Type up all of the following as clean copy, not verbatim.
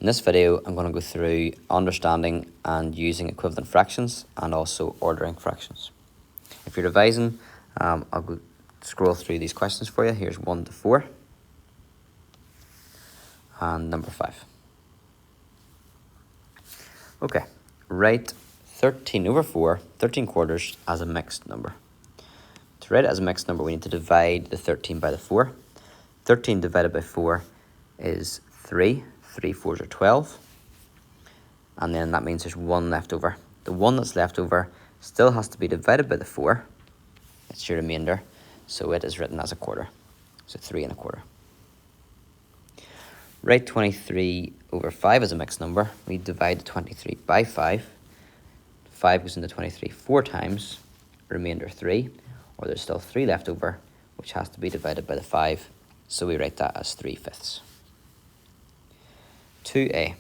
In this video, I'm going to go through understanding and using equivalent fractions and also ordering fractions. If you're revising, I'll go scroll through these questions for you. Here's 1 to 4 and number 5. Okay, write 13 over 4, 13 quarters as a mixed number. To write it as a mixed number, we need to divide the 13 by the 4. 13 divided by 4 is 3. 3 fours are 12. And then that means there's 1 left over. The 1 that's left over still has to be divided by the 4. It's your remainder. So it is written as a quarter. So 3 1/4. Write 23 over 5 as a mixed number. We divide the 23 by 5. 5 goes into 23 4 times, remainder 3, or there's still 3 left over, which has to be divided by the 5. So we write that as 3/5. 2a,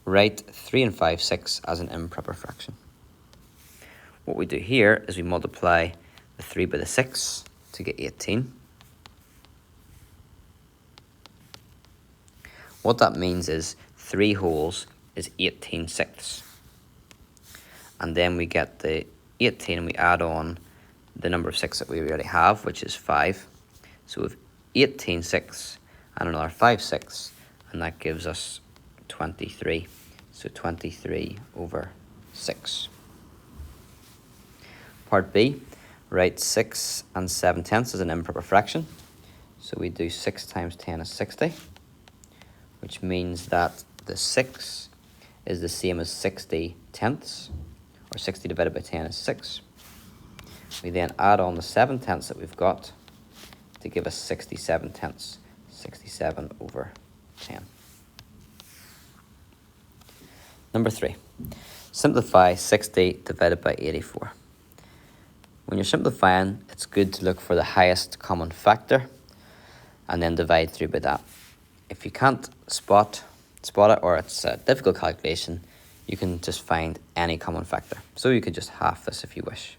write 3 and 5/6 as an improper fraction. What we do here is we multiply the 3 by the 6 to get 18. What that means is 3 wholes is 18/6. And then we get the 18 and we add on the number of 6 that we already have, which is 5. So we have 18/6 and another 5/6, and that gives us 23. So 23 over 6. Part B, write 6 and 7/10 as an improper fraction. So we do 6 times 10 is 60, which means that the 6 is the same as 60/10, or 60 divided by 10 is 6. We then add on the 7/10 that we've got to give us 67/10, 67 over 10. Number 3, simplify 60 divided by 84. When you're simplifying, it's good to look for the highest common factor and then divide through by that. If you can't spot it, or it's a difficult calculation, you can just find any common factor. So you could just half this if you wish.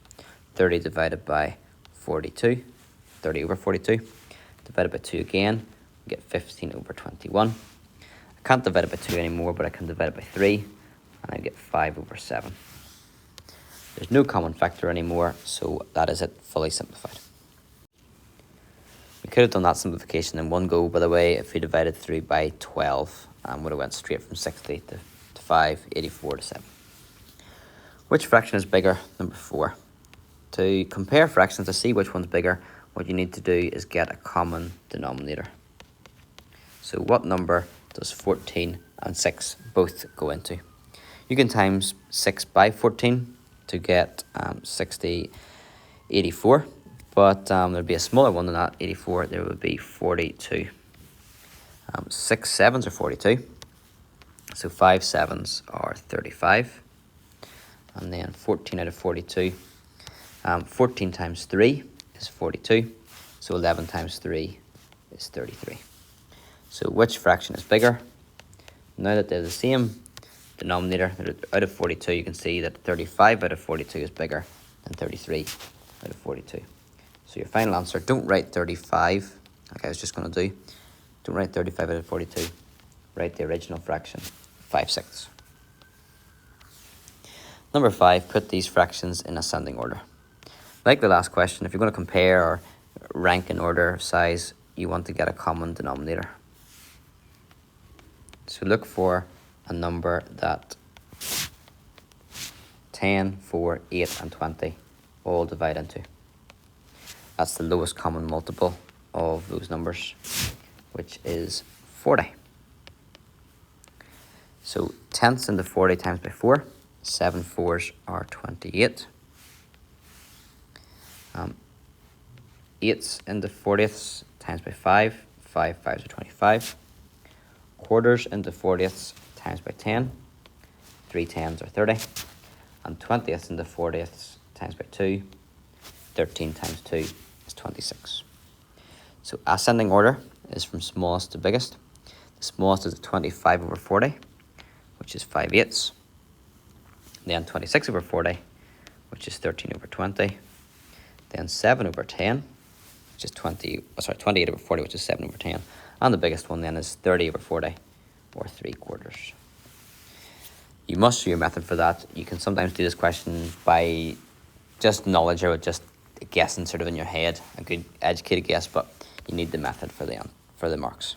30 divided by 42, 30 over 42, divided by 2 again, we get 15 over 21. I can't divide it by 2 anymore, but I can divide it by 3, and I get 5 over 7. There's no common factor anymore, so that is it, fully simplified. We could have done that simplification in one go, by the way, if we divided through by 12, and would have went straight from 60 to 5, 84 to 7. Which fraction is bigger? Number 4. To compare fractions to see which one's bigger, what you need to do is get a common denominator. So what number does 14 and 6 both go into? You can times 6 by 14 to get 84, but there'd be a smaller one than that, 84, there would be 42. 6 sevens are 42, so 5 sevens are 35, and then 14 out of 42. 14 times 3 is 42, so 11 times 3 is 33. So which fraction is bigger? Now that they're the same denominator, out of 42, you can see that 35 out of 42 is bigger than 33 out of 42. So your final answer, don't write 35, like I was just going to do. Don't write 35 out of 42. Write the original fraction, 5/6. Number 5, put these fractions in ascending order. Like the last question, if you're going to compare or rank in order of size, you want to get a common denominator. So look for a number that 10, 4, 8, and 20 all divide into. That's the lowest common multiple of those numbers, which is 40. So 10ths into 40 times by 4, 7 4s are 28. 8ths into 40ths times by 5, 5 5s are 25. Quarters into 40ths times by 10, 3 10s are 30. And 20ths into 40ths times by 2, 13 times 2 is 26. So ascending order is from smallest to biggest. The smallest is 25 over 40, which is 5/8. Then 26 over 40, which is 13 over 20. Then 7 over 10, which is 28 over 40, which is 7 over 10. And the biggest one then is 30 over 40, or 3/4. You must do your method for that. You can sometimes do this question by just knowledge or just guessing sort of in your head, a good educated guess, but you need the method for the marks.